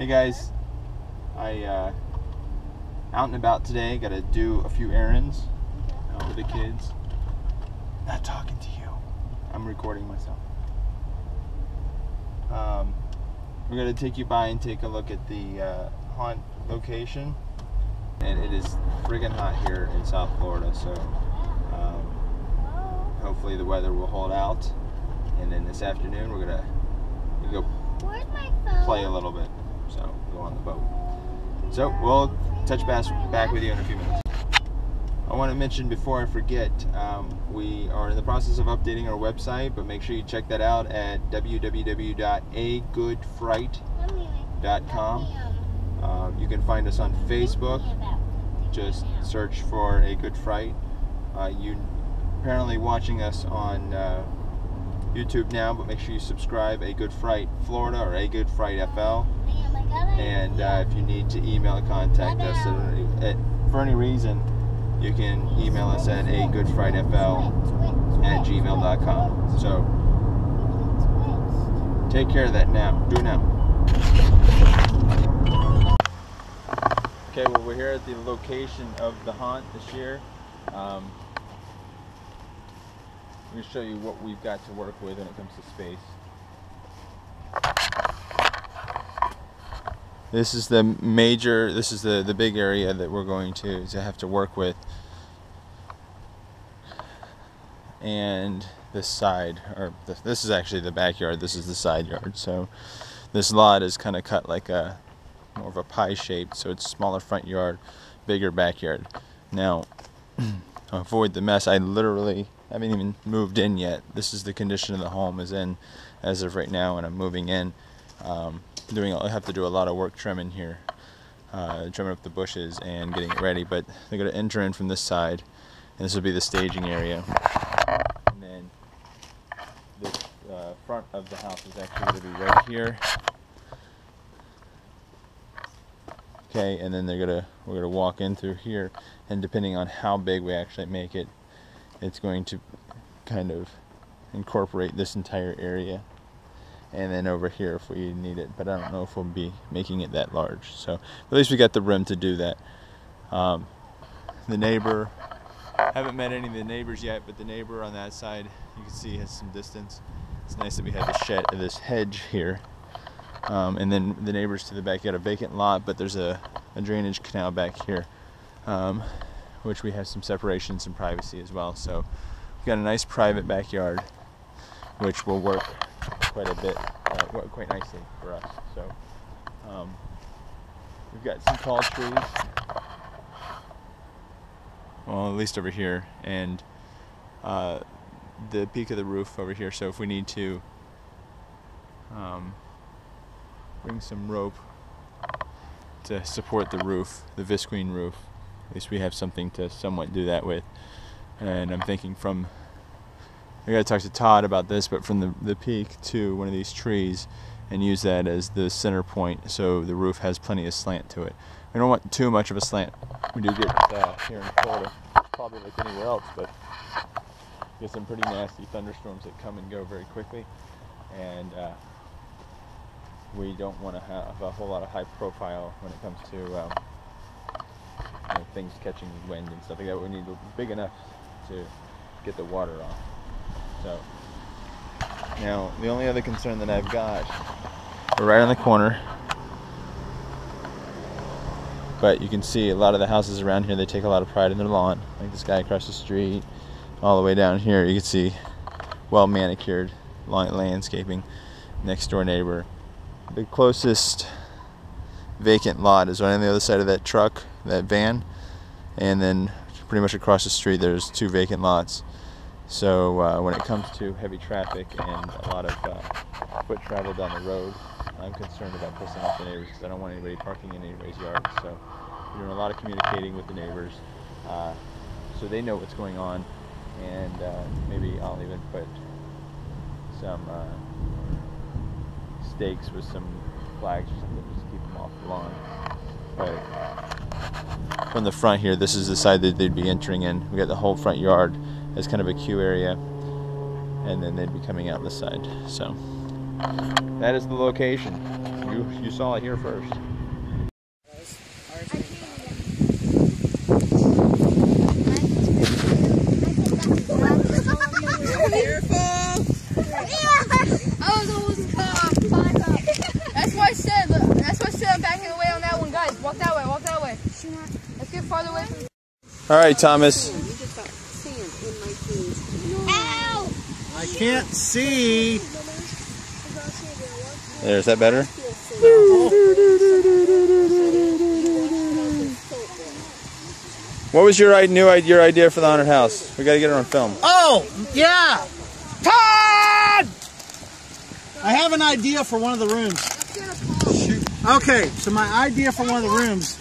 Hey guys, I out and about today. Got to do a few errands out with the kids. Not talking to you. I'm recording myself. We're gonna take you by and take a look at the haunt location, and it is friggin' hot here in South Florida. So hopefully the weather will hold out, and then this afternoon we're gonna go play a little bit. So go on the boat. So we'll touch back with you in a few minutes. I want to mention before I forget, we are in the process of updating our website, but make sure you check that out at www.agoodfright.com. You can find us on Facebook. Just search for A Good Fright. You apparently watching us on YouTube now, but make sure you subscribe. A Good Fright Florida or A Good Fright FL. And if you need to email or contact us for any reason, you can email us at agoodfrightfl@gmail.com. So take care of that now. Do now. Okay, well, we're here at the location of the haunt this year. I'm going to show you what we've got to work with when it comes to space. This is the big area that we're going to have to work with. And this side, this is actually the backyard, this is the side yard. So this lot is kind of cut like more of a pie shape, so it's smaller front yard, bigger backyard. Now, to avoid the mess, I literally haven't even moved in yet. This is the condition of the home is in as of right now, and I'm moving in. I have to do a lot of work trimming here, trimming up the bushes and getting it ready, but they're going to enter in from this side, and this will be the staging area. And then this front of the house is actually going to be right here. Okay, and then we're going to walk in through here, and depending on how big we actually make it, it's going to kind of incorporate this entire area. And then over here if we need it, but I don't know if we'll be making it that large. So at least we got the room to do that. The neighbor, haven't met any of the neighbors yet, but the neighbor on that side, you can see has some distance. It's nice that we have this hedge here. And then the neighbors to the back got a vacant lot, but there's a drainage canal back here, which we have some separation, some privacy as well. So we've got a nice private backyard, which will work quite a bit, quite nicely for us. So we've got some tall trees, well, at least over here, and the peak of the roof over here. So if we need to bring some rope to support the roof, the visqueen roof, at least we have something to somewhat do that with. And I'm thinking I gotta talk to Todd about this, but from the peak to one of these trees and use that as the center point so the roof has plenty of slant to it. We don't want too much of a slant. We do get here in Florida, probably like anywhere else, but get some pretty nasty thunderstorms that come and go very quickly, and we don't want to have a whole lot of high profile when it comes to things catching wind and stuff like that. We need big enough to get the water off. So now the only other concern that I've got, we're right on the corner, but you can see a lot of the houses around here, they take a lot of pride in their lawn. Like this guy across the street, all the way down here, you can see well manicured landscaping. Next door neighbor. The closest vacant lot is right on the other side of that truck, that van, and then pretty much across the street there's 2 vacant lots. So when it comes to heavy traffic and a lot of foot travel down the road, I'm concerned about pissing off the neighbors because I don't want anybody parking in anybody's yard. So we're doing a lot of communicating with the neighbors so they know what's going on, and maybe I'll even put some stakes with some flags or something just to keep them off the lawn. But from the front here, this is the side that they'd be entering in. We got the whole front yard as kind of a queue area, and then they'd be coming out this side. So that is the location. You saw it here first. That's why I said. That's why I said I'm backing away on that one, guys. Walk that way. Walk that way. Let's get farther away from. All right, Thomas. Ow! I can't see. There's that better? What was your idea for the haunted house? We got to get it on film. Oh, yeah. Todd! I have an idea for one of the rooms. Okay, so my idea for one of the rooms,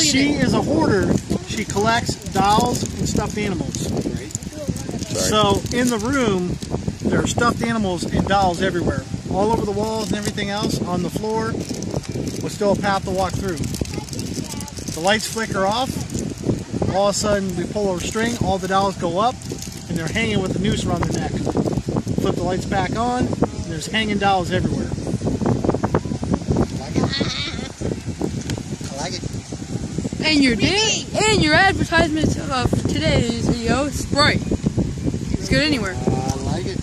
she is a hoarder. She collects dolls and stuffed animals. So in the room, there are stuffed animals and dolls everywhere. All over the walls and everything else, on the floor, with still a path to walk through. The lights flicker off. All of a sudden, we pull a string, all the dolls go up, and they're hanging with the noose around their neck. Flip the lights back on, and there's hanging dolls everywhere. I like it. And your advertisement of today's video, Sprite. It's good anywhere. I like it.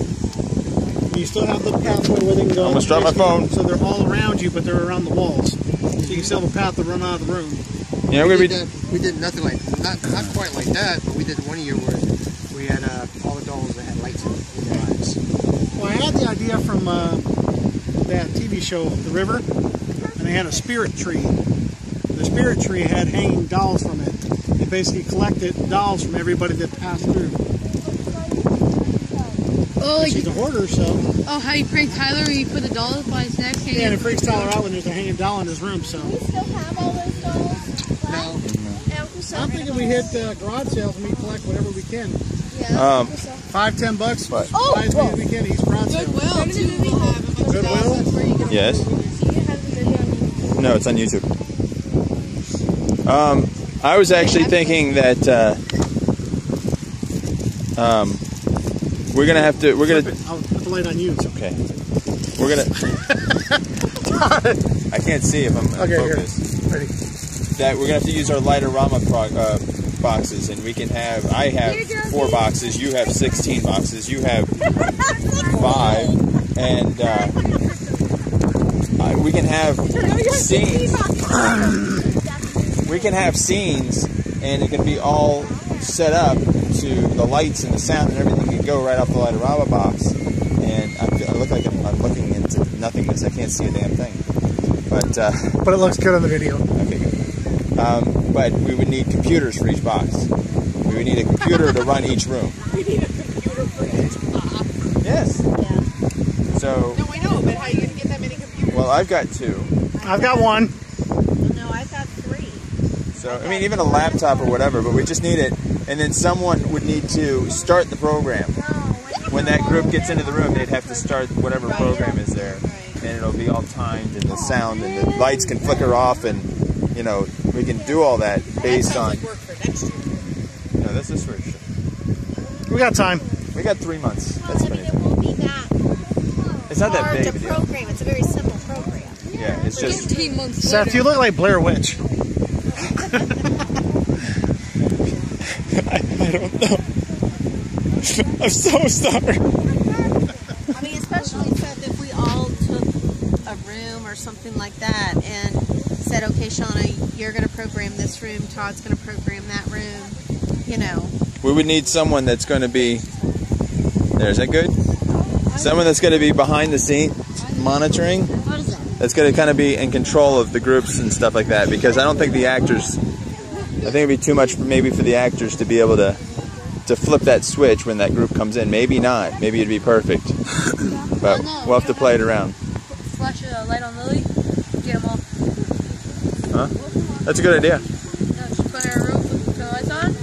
You still have the pathway where they can go. I'm gonna drop my phone. So they're all around you, but they're around the walls. So you can still have a path to run out of the room. Yeah, we did nothing like not quite like that, but we did one year where we had all the dolls that had lights in their eyes. Well, I had the idea from that TV show, The River, and they had a spirit tree. The spirit tree had hanging dolls from it. They basically collected dolls from everybody that passed through. Oh, like she's a hoarder, so. Oh, how you prank Tyler when you put the doll by his neck? Yeah, and it freaks Tyler out when there's a hanging doll in his room, so. Do we still have all those dolls? No. I'm thinking we hit garage sales and we collect whatever we can. Yeah. $5-10 bucks. What? Buy as many as we can each garage sale. Goodwill? Yes. No, it's on YouTube. I was actually thinking that we're gonna have to. I'll put the light on you. Okay. We're gonna. I can't see if I'm focused. Here. Ready. That we're gonna have to use our light-o-rama boxes, and we can have. I have 4 boxes. You have 16 boxes. You have 5, and we can have scenes. We can have scenes, and it can be all set up to the lights and the sound and everything can go right off the light-o-rama box. And I look like I'm looking into nothingness. I can't see a damn thing. But it looks good on the video. Okay, good. But we would need computers for each box. We would need a computer to run each room. We need a computer for each box. Yes. Yeah. So. No, I know, but how are you going to get that many computers? Well, I've got 2. I've got 1. No, I've got 3. So, I mean, even a laptop or whatever, but we just need it. And then someone would need to start the program. When that group gets into the room, they'd have to start whatever program is there. And it'll be all timed, and the sound, and the lights can flicker off, and, you know, we can do all that based on... Work for next year. No, this is for sure. We got time. We got 3 months. That's I mean, it won't be that It's not that hard big to of a deal. program. It's a very simple program. Yeah, it's just... 15 months Seth, later. you look like Blair Witch. I don't know. I'm so sorry. I mean, especially Seth, if we all took a room or something like that and said, okay, Shauna, you're going to program this room, Todd's going to program that room, you know. We would need someone that's going to be... Is that good? Someone that's going to be behind the scene monitoring. What is that? That's going to kind of be in control of the groups and stuff like that, because I don't think the actors... I think it'd be too much maybe for the actors to be able to flip that switch when that group comes in. Maybe not. Maybe it'd be perfect. But we'll have to play it around. Flash a light on Lily. Get them all. Huh? That's a good idea. No, just put her in a room, put the lights on.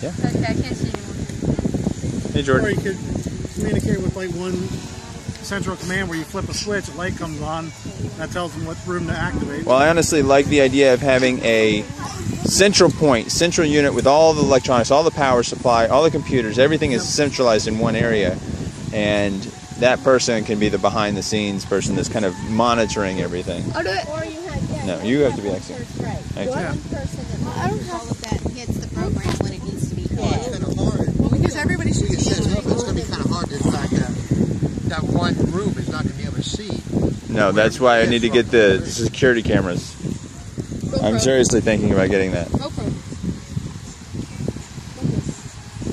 Yeah. Okay, I can't see anymore. Hey, Jordan. Or you could communicate with like one central command where you flip a switch, a light comes on, that tells them what room to activate. Well, I honestly like the idea of having a central point, central unit with all the electronics, all the power supply, all the computers, everything is centralized in one area. And that person can be the behind the scenes person that's kind of monitoring everything. I'll do it. Or you have, yeah, No, you have to be expert. right. Expert. One person that monitors all of that hits the program when it needs to be Well, it's hit. kind of hard. Well, because everybody should We can see set it up, it. but it's going to be kind of hard. In fact, that one room is not going to be able to see. No, that's why I need to get the security cameras. I'm seriously thinking about getting that. GoPro.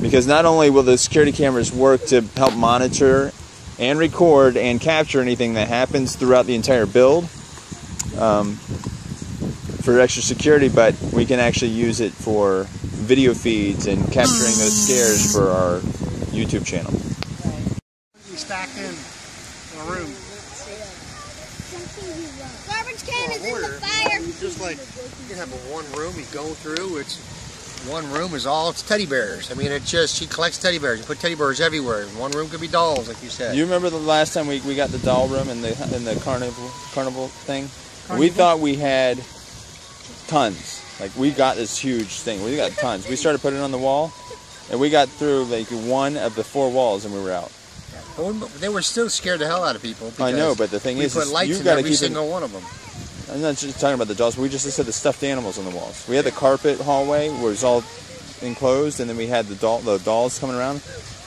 Because not only will the security cameras work to help monitor and record and capture anything that happens throughout the entire build for extra security, but we can actually use it for video feeds and capturing those scares for our YouTube channel. We stacked in a room. Garbage can is in the fire. Just like you can have one room you go through. It's one room is all it's teddy bears. I mean, it's just she collects teddy bears. You put teddy bears everywhere. One room could be dolls, like you said. You remember the last time we got the doll room in the carnival thing? We thought we had tons. Like we got this huge thing. We got tons. We started putting it on the wall, and we got through like one of the 4 walls, and we were out. But they were still scared the hell out of people. I know, but the thing we is, put lights you've in got to every keep single one of them. I'm not just talking about the dolls. We just said the stuffed animals on the walls. We had the carpet hallway where it was all enclosed, and then we had the dolls coming around,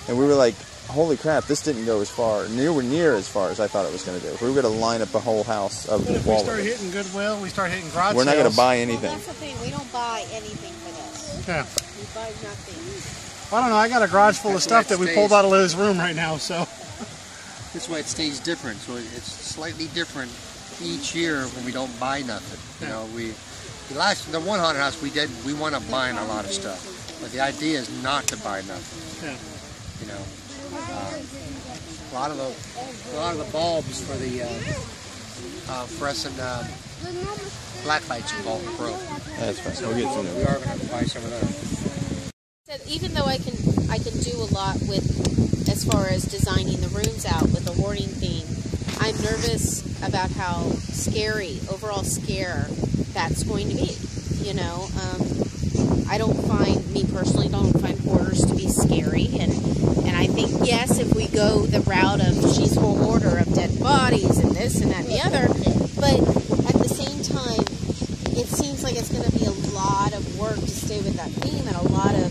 and we were like, "Holy crap! This didn't go as far, near as far as I thought it was going to go. We were going to line up the whole house of But the if we wall. start hitting Goodwill, we start hitting garage We're not going to sales. buy Well, anything. that's the thing. We don't buy anything for this. Yeah. We buy nothing. I don't know. I got a garage full of That's stuff why that it we pulled stays. out of Liz's room right now. So That's why it stays different. So it's slightly different each year when we don't buy nothing. You know, the one haunted house we wound up buying a lot of stuff, but the idea is not to buy nothing. yeah. You know, a lot of the bulbs for the fluorescent black lights are all broke. That's fine. We'll get some We new. are going to buy some of those. Said even though I can do a lot with as far as designing the rooms out with the hoarding theme, I'm nervous about how overall scare that's going to be. You know, me personally don't find hoarders to be scary, and I think yes, if we go the route of she's a hoarder of dead bodies and this and that and the other, but at the same time, it seems like it's going to be a lot of work to stay with that theme and a lot of,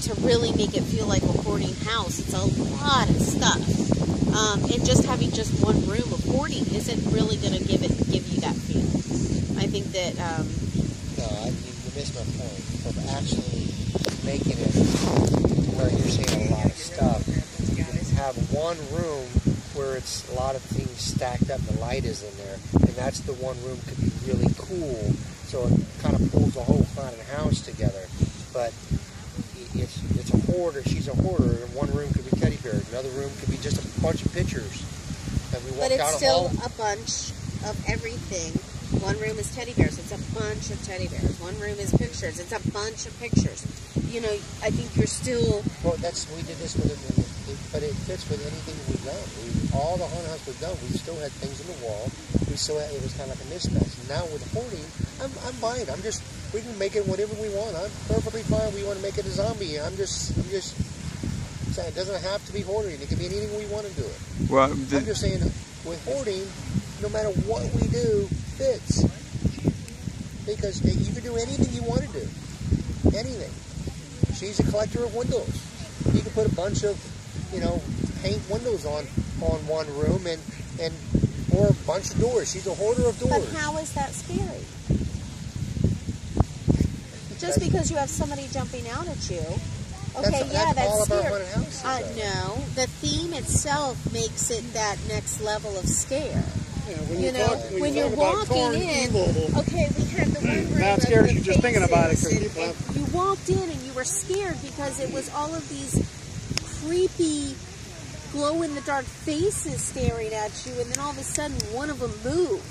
to really make it feel like a hoarding house. It's a lot of stuff. And just having just one room of hoarding isn't really going to give you that feel. I think that, No, you missed my point of actually making it where you're seeing a lot of stuff. You have one room where it's a lot of things stacked up, the light is in there, and that's the one room could be really cool, so it kind of pulls the whole haunted house together. But it's a hoarder, she's a hoarder, and one room could be teddy bears, another room could be just a bunch of pictures. And we walk but it's out still a hall. a bunch of everything. One room is teddy bears. It's a bunch of teddy bears. One room is pictures. It's a bunch of pictures. I think you're still. Well, we did this with it, but it fits with anything we've done. All the haunted house we've done, we still had things in the wall. It was kind of like a mismatch. Now with hoarding, I'm buying. We can make it whatever we want. I'm perfectly fine. We want to make it a zombie. I'm just saying it doesn't have to be hoarding. It can be anything we want to do it. Well, I'm just saying with hoarding, no matter what we do, fits. Because you can do anything you want to do. Anything. She's a collector of windows. You can put a bunch of, paint windows on one room or a bunch of doors. She's a hoarder of doors. But how is that scary? Just because you have somebody jumping out at you. Okay, that's all of our scary. haunted houses. No, the theme itself makes it that next level of scare. When you're walking in, okay, we had the one room. Now it scares you just thinking about it. And you walked in and you were scared because it was all of these creepy, glow-in-the-dark faces staring at you, and then all of a sudden one of them moved.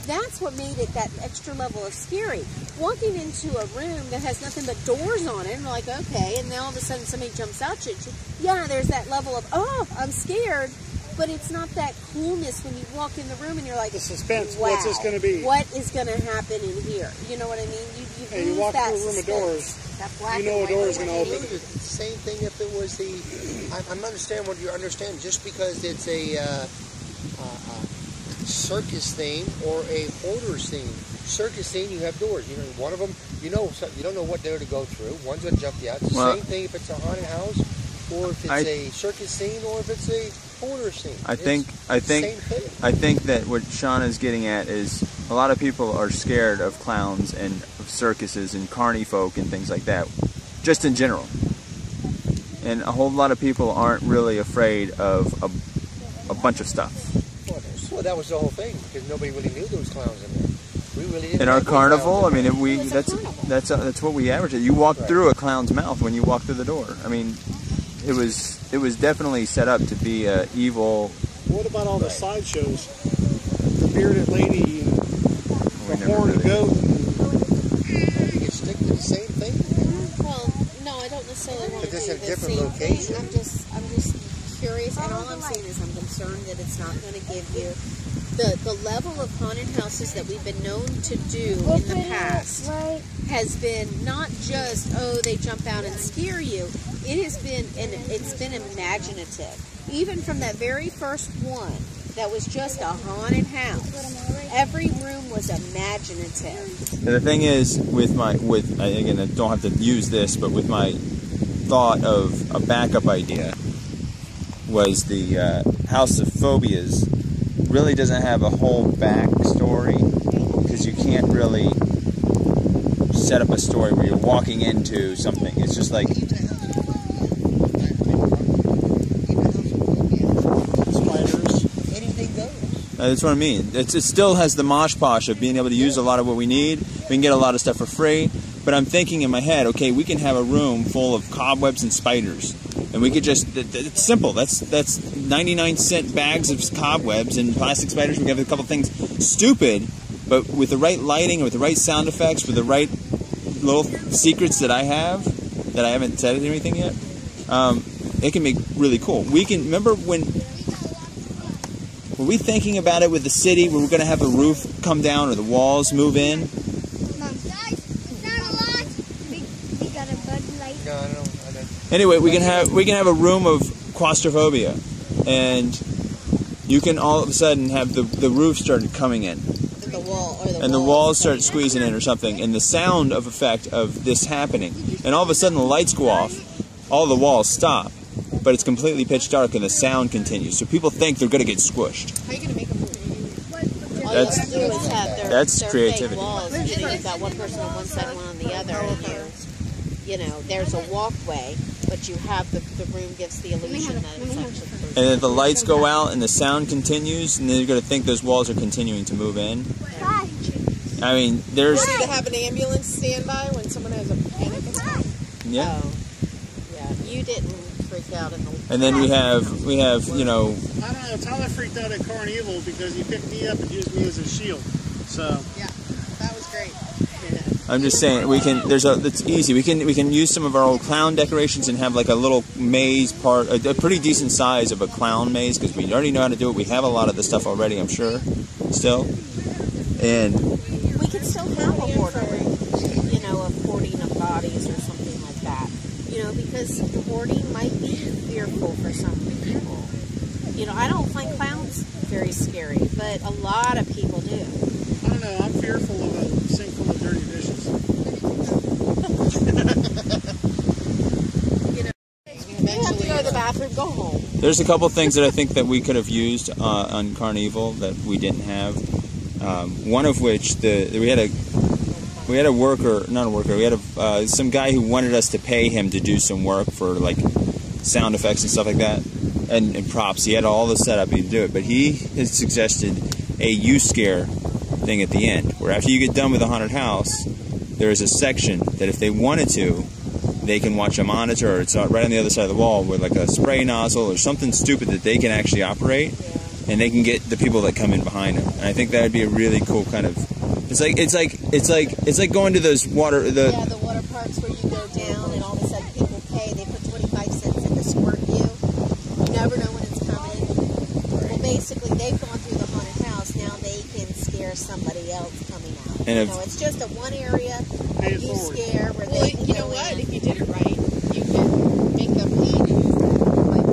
That's what made it that extra level of scary. Walking into a room that has nothing but doors on it, and we're like, okay, and then all of a sudden somebody jumps out at you. Yeah, there's that level of, oh, I'm scared. but it's not that coolness when you walk in the room and you're like, The suspense. wow, What's this going to be? what is going to happen in here? You know what I mean? Hey, you walk through a room of doors. You know a door is going to open. It's the same thing if it was the. I'm understanding what you understand. Just because it's a circus theme or a hoarder's theme. Circus theme, you have doors. You know, one of them, you don't know what door to go through. One's going to jump you out. It's the same thing if it's a haunted house, or if it's a circus scene, or if it's a hoarder scene. I think that what Sean is getting at is a lot of people are scared of clowns and of circuses and carny folk and things like that, just in general. And a whole lot of people aren't really afraid of a bunch of stuff. Well, that was the whole thing, because nobody really knew there was clowns in there. We really didn't. In our carnival, I mean, that's what we average. You walk through a clown's mouth when you walk through the door. I mean, it was definitely set up to be a evil. What about all the sideshows? The bearded lady, and the horned goat. You can stick to the same thing. Well, no, I don't necessarily want to do But this the is a different same location. thing. I'm just curious, and all I'm saying is I'm concerned that it's not going to give you the level of haunted houses that we've been known to do in the past has been not just, oh, they jump out and scare you. It has been, and it's been imaginative. Even from that very first one that was just a haunted house, every room was imaginative. And the thing is, again, I don't have to use this, but with my thought of a backup idea was the House of Phobias really doesn't have a whole backstory, because you can't really set up a story where you're walking into something. It's just like Spiders. Anything goes. that's what I mean. It still has the mosh posh of being able to use a lot of what we need. We can get a lot of stuff for free. But I'm thinking in my head, okay, we can have a room full of cobwebs and spiders. And we could just, it's simple. That's 99-cent bags of cobwebs and plastic spiders. We can have a couple things stupid, but with the right lighting, with the right sound effects, with the right little secrets that I have, that I haven't said anything yet, it can make really cool. We can, remember when, were we thinking about it with the city where we're going to have a roof come down or the walls move in? No, I don't. Anyway, we can have a room of claustrophobia, and you can all of a sudden have the roof start coming in, and the walls start squeezing in or something, and the sound of effect of this happening, and all of a sudden the lights go off, all the walls stop, but it's completely pitch dark and the sound continues. So people think they're going to get squished. How are you going to make them move? All you have to do is have their creativity. fake walls. You know, you've got one person on one side, one on the other, and you know, there's a walkway, but you have the room gives the illusion that it's actually. And then the lights go out and the sound continues, and then you're going to think those walls are continuing to move in. I mean, there's. Ready to have an ambulance stand by when someone has a panic attack? Yeah. Oh, yeah. You didn't freak out in the. And then we have, you know. I don't know. Tyler freaked out at Carnival because he picked me up and used me as a shield. So. Yeah, that was great. I'm just saying it's easy. We can use some of our old clown decorations and have like a little maze part, a pretty decent size of a clown maze, because we already know how to do it. We have a lot of the stuff already, I'm sure, still. And we could still have a hoarder, you know, of hoarding of bodies or something like that. You know, because hoarding might be fearful for some people. You know, I don't find clowns very scary, but a lot of people do. I don't know. I'm fearful of a sink full of dirty dishes. You know, you have to go to the bathroom, go home. there's a couple things that I think that we could have used on Carnival that we didn't have. One of which we had a worker, not a worker. We had some guy who wanted us to pay him to do some work for like sound effects and stuff like that, and props. He had all the setup to do it, but he has suggested a you scare thing at the end, where after you get done with the haunted house, there is a section that if they wanted to, they can watch a monitor, or it's right on the other side of the wall with like a spray nozzle or something stupid that they can actually operate, and they can get the people that come in behind them. And I think that would be a really cool kind of. It's like going to those water. The water parks where you go down and all of a sudden people pay. They put 25 cents in to squirt you. You never know when it's coming. somebody else coming out. And if, It's just a one area Pay it you forward. scare where Well, they can you know go what? in. If you did it right, you can make them pay like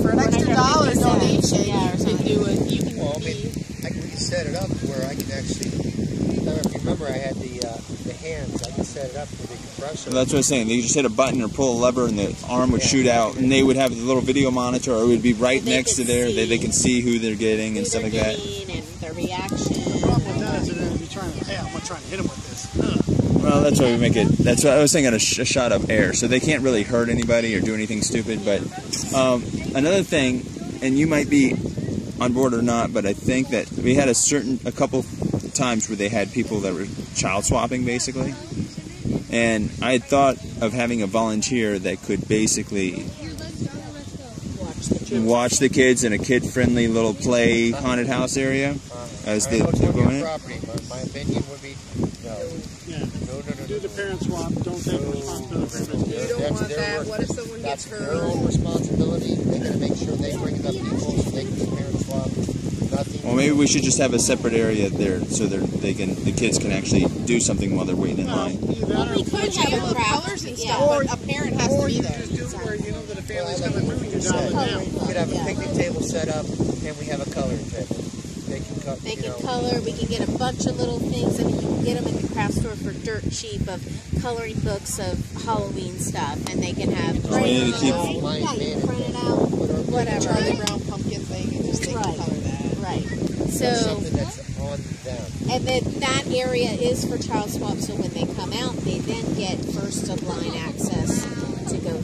for an extra dollar donation. Yeah, or you can something. do it. You can. Well, I mean, we can set it up where I can actually. If you remember, I had the hands. I can set it up with the compressor. that's what I was saying. They just hit a button or pull a lever, and the arm would shoot out, and they would have the little video monitor, or it would be right They next to could there. see They can see who they're getting and Who stuff they're like that. getting and their reaction. The problem with that is that if you're trying to, hey, I'm gonna try and hit him with this. Well, that's why we make it. That's what I was thinking. A shot of air, so they can't really hurt anybody or do anything stupid. But another thing, and you might be on board or not, but I think that we had a couple times where they had people that were child swapping, basically. And I had thought of having a volunteer that could basically watch the kids in a kid-friendly little play haunted house area as they're going in. Property. My opinion would be no. Yeah. No. Do the parent swap. Don't take responsibility for it. You don't That's want their that. work. What if someone That's gets their hurt? own responsibility. They got to make sure they bring enough people so they can do parent swap. Nothing. Well, maybe we should just have a separate area there so the kids can actually do something while they're waiting in line. We could have a crowd. Colors and Yeah. stuff, but a parent has to Or be you there. just do it where you know that a family's Well, coming like through, you you dial it said, down. we could have a Yeah. picnic table set up, and we have a coloring table. They can cut. They you can know, color. We can get a bunch of little things. I mean, you can get them at the craft store for dirt cheap of coloring books of Halloween stuff, and they can have. Oh, we need to keep- Yeah, you can print it out. Whatever. Charlie Brown pumpkin thing and just they can Right. color that. Right. That's So, something that's on them. and then that area is for child swap. So when they come out, they then get first of line access to go